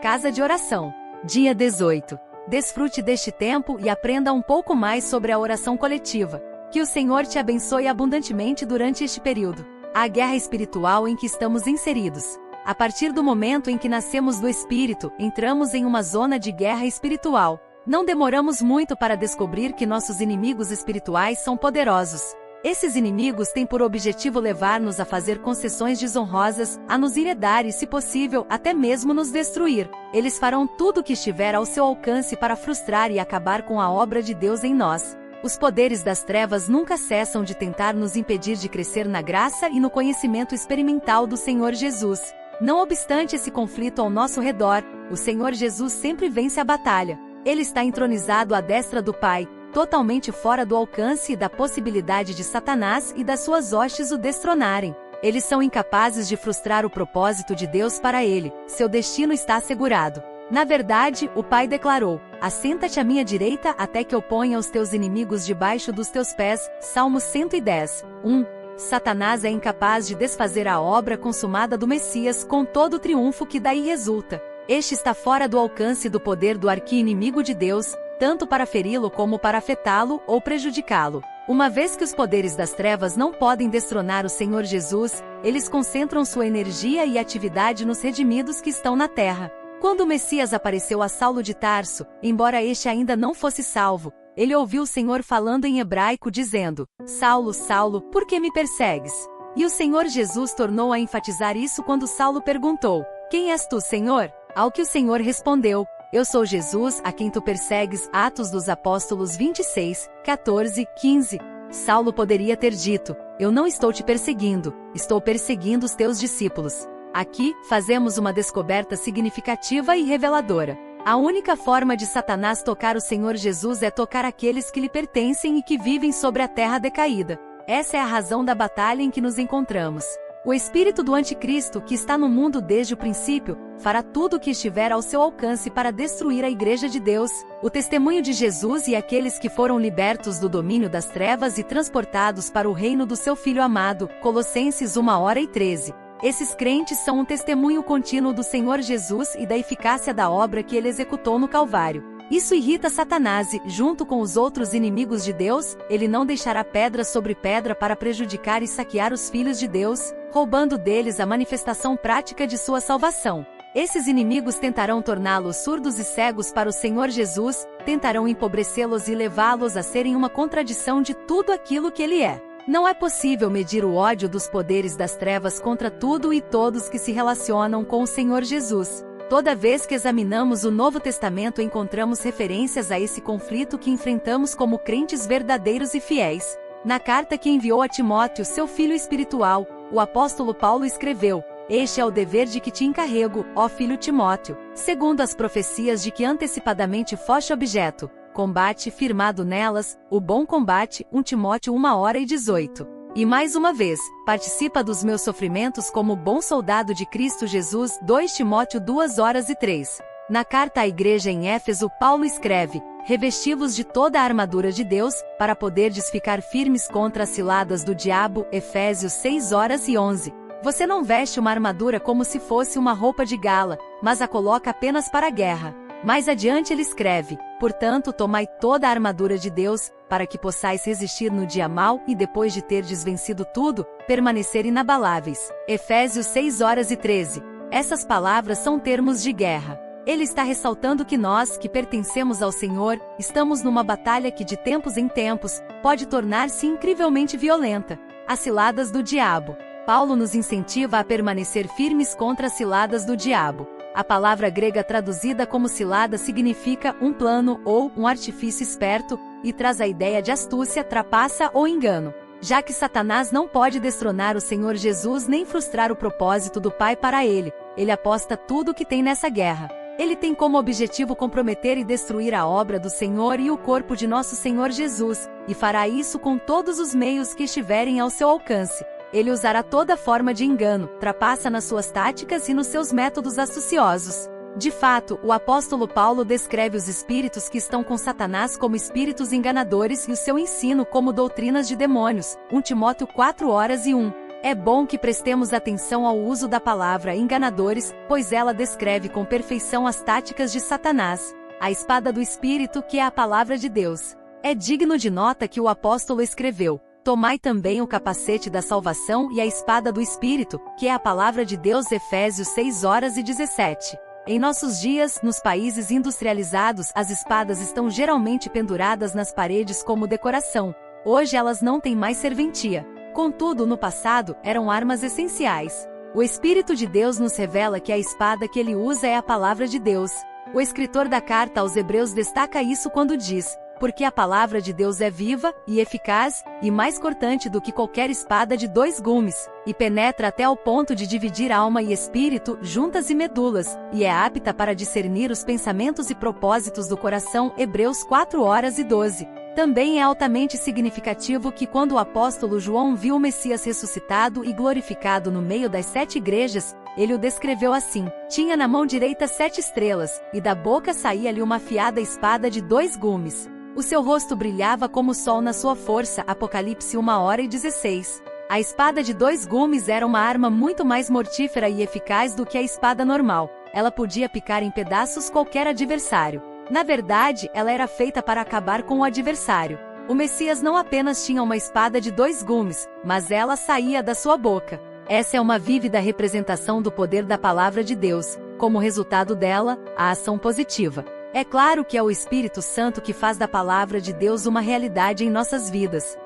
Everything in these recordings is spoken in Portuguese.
Casa de Oração. Dia 18. Desfrute deste tempo e aprenda um pouco mais sobre a oração coletiva. Que o Senhor te abençoe abundantemente durante este período. A guerra espiritual em que estamos inseridos. A partir do momento em que nascemos do Espírito, entramos em uma zona de guerra espiritual. Não demoramos muito para descobrir que nossos inimigos espirituais são poderosos. Esses inimigos têm por objetivo levar-nos a fazer concessões desonrosas, a nos enredar e, se possível, até mesmo nos destruir. Eles farão tudo o que estiver ao seu alcance para frustrar e acabar com a obra de Deus em nós. Os poderes das trevas nunca cessam de tentar nos impedir de crescer na graça e no conhecimento experimental do Senhor Jesus. Não obstante esse conflito ao nosso redor, o Senhor Jesus sempre vence a batalha. Ele está entronizado à destra do Pai, totalmente fora do alcance e da possibilidade de Satanás e das suas hostes o destronarem. Eles são incapazes de frustrar o propósito de Deus para ele, seu destino está assegurado. Na verdade, o Pai declarou: "Assenta-te à minha direita até que eu ponha os teus inimigos debaixo dos teus pés." Salmo 110, 1. Satanás é incapaz de desfazer a obra consumada do Messias com todo o triunfo que daí resulta. Este está fora do alcance do poder do arqui-inimigo de Deus, tanto para feri-lo como para afetá-lo ou prejudicá-lo. Uma vez que os poderes das trevas não podem destronar o Senhor Jesus, eles concentram sua energia e atividade nos redimidos que estão na terra. Quando o Messias apareceu a Saulo de Tarso, embora este ainda não fosse salvo, ele ouviu o Senhor falando em hebraico dizendo: "Saulo, Saulo, por que me persegues?" E o Senhor Jesus tornou a enfatizar isso quando Saulo perguntou: "Quem és tu, Senhor?" Ao que o Senhor respondeu: "Eu sou Jesus, a quem tu persegues." Atos dos Apóstolos 26, 14, 15. Saulo poderia ter dito: "Eu não estou te perseguindo, estou perseguindo os teus discípulos." Aqui, fazemos uma descoberta significativa e reveladora. A única forma de Satanás tocar o Senhor Jesus é tocar aqueles que lhe pertencem e que vivem sobre a terra decaída. Essa é a razão da batalha em que nos encontramos. O espírito do anticristo, que está no mundo desde o princípio, fará tudo o que estiver ao seu alcance para destruir a Igreja de Deus, o testemunho de Jesus e aqueles que foram libertos do domínio das trevas e transportados para o reino do seu Filho amado. Colossenses 1:13. Esses crentes são um testemunho contínuo do Senhor Jesus e da eficácia da obra que ele executou no Calvário. Isso irrita Satanás e, junto com os outros inimigos de Deus, ele não deixará pedra sobre pedra para prejudicar e saquear os filhos de Deus, roubando deles a manifestação prática de sua salvação. Esses inimigos tentarão torná-los surdos e cegos para o Senhor Jesus, tentarão empobrecê-los e levá-los a serem uma contradição de tudo aquilo que ele é. Não é possível medir o ódio dos poderes das trevas contra tudo e todos que se relacionam com o Senhor Jesus. Toda vez que examinamos o Novo Testamento, encontramos referências a esse conflito que enfrentamos como crentes verdadeiros e fiéis. Na carta que enviou a Timóteo, seu filho espiritual, o apóstolo Paulo escreveu: "Este é o dever de que te encarrego, ó filho Timóteo, segundo as profecias de que antecipadamente foste objeto. Combate firmado nelas, o bom combate." 1 Timóteo 1:18. E mais uma vez, participa dos meus sofrimentos como bom soldado de Cristo Jesus. 2 Timóteo 2:3. Na carta à igreja em Éfeso, Paulo escreve: "Revesti-vos de toda a armadura de Deus, para poderdes ficar firmes contra as ciladas do diabo." Efésios 6:11. Você não veste uma armadura como se fosse uma roupa de gala, mas a coloca apenas para a guerra. Mais adiante ele escreve: "Portanto, tomai toda a armadura de Deus, para que possais resistir no dia mau e, depois de terdes vencido tudo, permanecer inabaláveis." Efésios 6:13. Essas palavras são termos de guerra. Ele está ressaltando que nós, que pertencemos ao Senhor, estamos numa batalha que de tempos em tempos, pode tornar-se incrivelmente violenta. As ciladas do diabo. Paulo nos incentiva a permanecer firmes contra as ciladas do diabo. A palavra grega traduzida como cilada significa um plano ou um artifício esperto, e traz a ideia de astúcia, trapaça ou engano. Já que Satanás não pode destronar o Senhor Jesus nem frustrar o propósito do Pai para ele, ele aposta tudo o que tem nessa guerra. Ele tem como objetivo comprometer e destruir a obra do Senhor e o corpo de nosso Senhor Jesus, e fará isso com todos os meios que estiverem ao seu alcance. Ele usará toda forma de engano, trapaça nas suas táticas e nos seus métodos astuciosos. De fato, o apóstolo Paulo descreve os espíritos que estão com Satanás como espíritos enganadores e o seu ensino como doutrinas de demônios. 1 Timóteo 4:1. É bom que prestemos atenção ao uso da palavra enganadores, pois ela descreve com perfeição as táticas de Satanás. A espada do Espírito, que é a palavra de Deus. É digno de nota que o apóstolo escreveu: tomai também o capacete da salvação e a espada do Espírito, que é a palavra de Deus. Efésios 6:17. Em nossos dias, nos países industrializados, as espadas estão geralmente penduradas nas paredes como decoração. Hoje elas não têm mais serventia. Contudo, no passado, eram armas essenciais. O Espírito de Deus nos revela que a espada que ele usa é a palavra de Deus. O escritor da carta aos Hebreus destaca isso quando diz: porque a palavra de Deus é viva, e eficaz, e mais cortante do que qualquer espada de 2 gumes, e penetra até ao ponto de dividir alma e espírito, juntas e medulas, e é apta para discernir os pensamentos e propósitos do coração. Hebreus 4:12. Também é altamente significativo que quando o apóstolo João viu o Messias ressuscitado e glorificado no meio das 7 igrejas, ele o descreveu assim: tinha na mão direita 7 estrelas, e da boca saía-lhe uma afiada espada de 2 gumes. O seu rosto brilhava como o sol na sua força. Apocalipse 1:16. A espada de 2 gumes era uma arma muito mais mortífera e eficaz do que a espada normal. Ela podia picar em pedaços qualquer adversário. Na verdade, ela era feita para acabar com o adversário. O Messias não apenas tinha uma espada de 2 gumes, mas ela saía da sua boca. Essa é uma vívida representação do poder da palavra de Deus. Como resultado dela, a ação positiva. É claro que é o Espírito Santo que faz da palavra de Deus uma realidade em nossas vidas.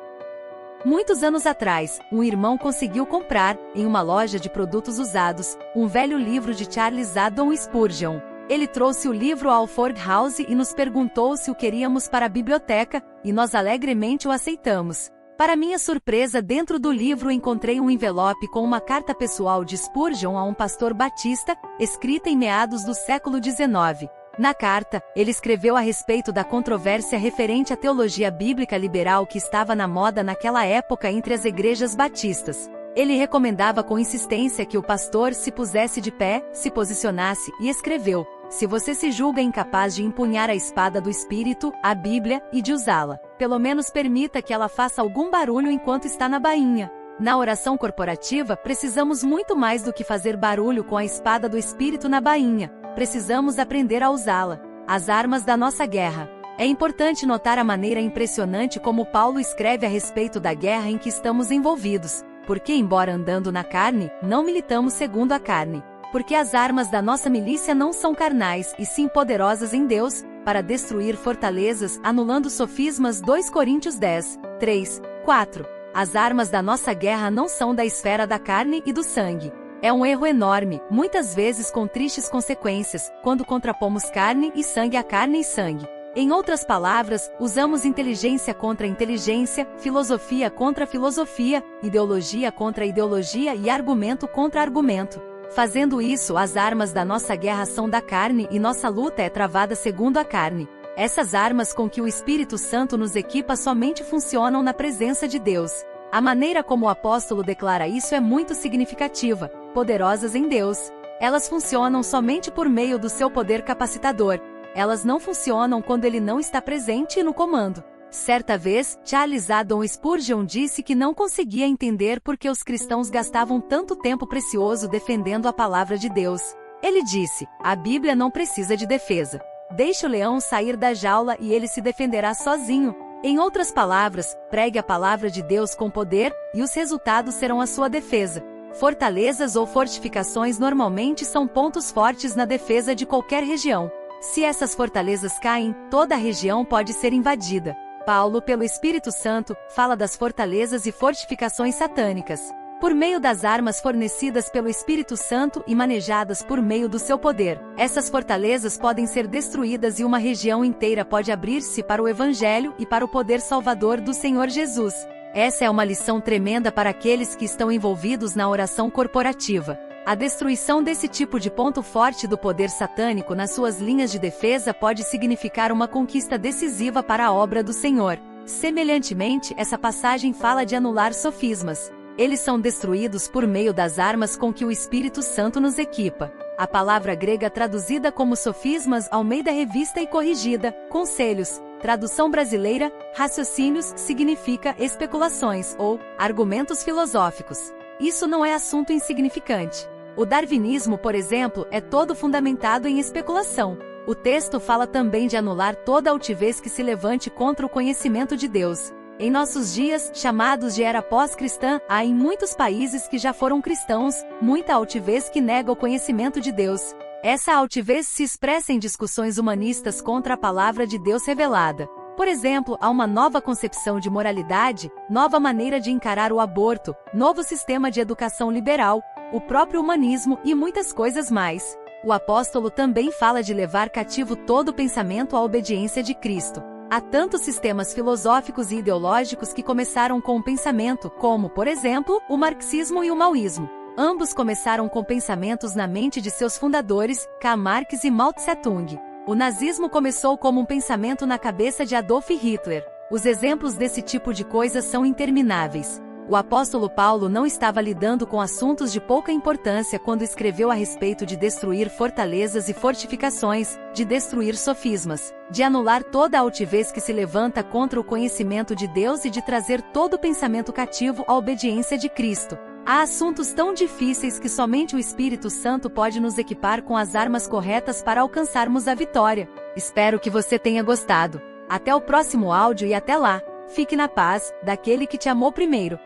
Muitos anos atrás, um irmão conseguiu comprar, em uma loja de produtos usados, um velho livro de Charles Haddon Spurgeon. Ele trouxe o livro ao Ford House e nos perguntou se o queríamos para a biblioteca, e nós alegremente o aceitamos. Para minha surpresa, dentro do livro encontrei um envelope com uma carta pessoal de Spurgeon a um pastor batista, escrita em meados do século XIX. Na carta, ele escreveu a respeito da controvérsia referente à teologia bíblica liberal que estava na moda naquela época entre as igrejas batistas. Ele recomendava com insistência que o pastor se pusesse de pé, se posicionasse, e escreveu: se você se julga incapaz de empunhar a espada do Espírito, a Bíblia, e de usá-la, pelo menos permita que ela faça algum barulho enquanto está na bainha. Na oração corporativa, precisamos muito mais do que fazer barulho com a espada do Espírito na bainha. Precisamos aprender a usá-la. As armas da nossa guerra. É importante notar a maneira impressionante como Paulo escreve a respeito da guerra em que estamos envolvidos. Porque, embora andando na carne, não militamos segundo a carne. Porque as armas da nossa milícia não são carnais, e sim poderosas em Deus, para destruir fortalezas, anulando sofismas. 2 Coríntios 10:3-4. As armas da nossa guerra não são da esfera da carne e do sangue. É um erro enorme, muitas vezes com tristes consequências, quando contrapomos carne e sangue a carne e sangue. Em outras palavras, usamos inteligência contra inteligência, filosofia contra filosofia, ideologia contra ideologia e argumento contra argumento. Fazendo isso, as armas da nossa guerra são da carne e nossa luta é travada segundo a carne. Essas armas com que o Espírito Santo nos equipa somente funcionam na presença de Deus. A maneira como o apóstolo declara isso é muito significativa: poderosas em Deus. Elas funcionam somente por meio do seu poder capacitador. Elas não funcionam quando ele não está presente e no comando. Certa vez, Charles Haddon Spurgeon disse que não conseguia entender por que os cristãos gastavam tanto tempo precioso defendendo a palavra de Deus. Ele disse: a Bíblia não precisa de defesa. Deixe o leão sair da jaula e ele se defenderá sozinho. Em outras palavras, pregue a palavra de Deus com poder, e os resultados serão a sua defesa. Fortalezas ou fortificações normalmente são pontos fortes na defesa de qualquer região. Se essas fortalezas caem, toda a região pode ser invadida. Paulo, pelo Espírito Santo, fala das fortalezas e fortificações satânicas. Por meio das armas fornecidas pelo Espírito Santo e manejadas por meio do seu poder, essas fortalezas podem ser destruídas e uma região inteira pode abrir-se para o Evangelho e para o poder salvador do Senhor Jesus. Essa é uma lição tremenda para aqueles que estão envolvidos na oração corporativa. A destruição desse tipo de ponto forte do poder satânico nas suas linhas de defesa pode significar uma conquista decisiva para a obra do Senhor. Semelhantemente, essa passagem fala de anular sofismas. Eles são destruídos por meio das armas com que o Espírito Santo nos equipa. A palavra grega traduzida como sofismas, Almeida Revista e Corrigida, conselhos, tradução brasileira, raciocínios, significa especulações ou argumentos filosóficos. Isso não é assunto insignificante. O darwinismo, por exemplo, é todo fundamentado em especulação. O texto fala também de anular toda altivez que se levante contra o conhecimento de Deus. Em nossos dias, chamados de era pós-cristã, há em muitos países que já foram cristãos, muita altivez que nega o conhecimento de Deus. Essa altivez se expressa em discussões humanistas contra a palavra de Deus revelada. Por exemplo, há uma nova concepção de moralidade, nova maneira de encarar o aborto, novo sistema de educação liberal, o próprio humanismo e muitas coisas mais. O apóstolo também fala de levar cativo todo pensamento à obediência de Cristo. Há tantos sistemas filosóficos e ideológicos que começaram com o pensamento, como, por exemplo, o marxismo e o maoísmo. Ambos começaram com pensamentos na mente de seus fundadores, Karl Marx e Mao Tse-tung. O nazismo começou como um pensamento na cabeça de Adolf Hitler. Os exemplos desse tipo de coisa são intermináveis. O apóstolo Paulo não estava lidando com assuntos de pouca importância quando escreveu a respeito de destruir fortalezas e fortificações, de destruir sofismas, de anular toda a altivez que se levanta contra o conhecimento de Deus e de trazer todo pensamento cativo à obediência de Cristo. Há assuntos tão difíceis que somente o Espírito Santo pode nos equipar com as armas corretas para alcançarmos a vitória. Espero que você tenha gostado. Até o próximo áudio e até lá. Fique na paz, daquele que te amou primeiro.